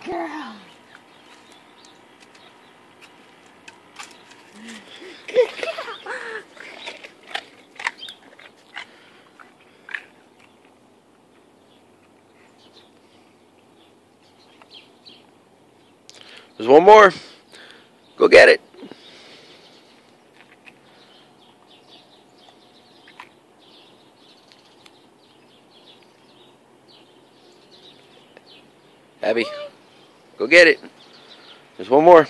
girl. There's one more. Go get it. Abby, go get it. There's one more.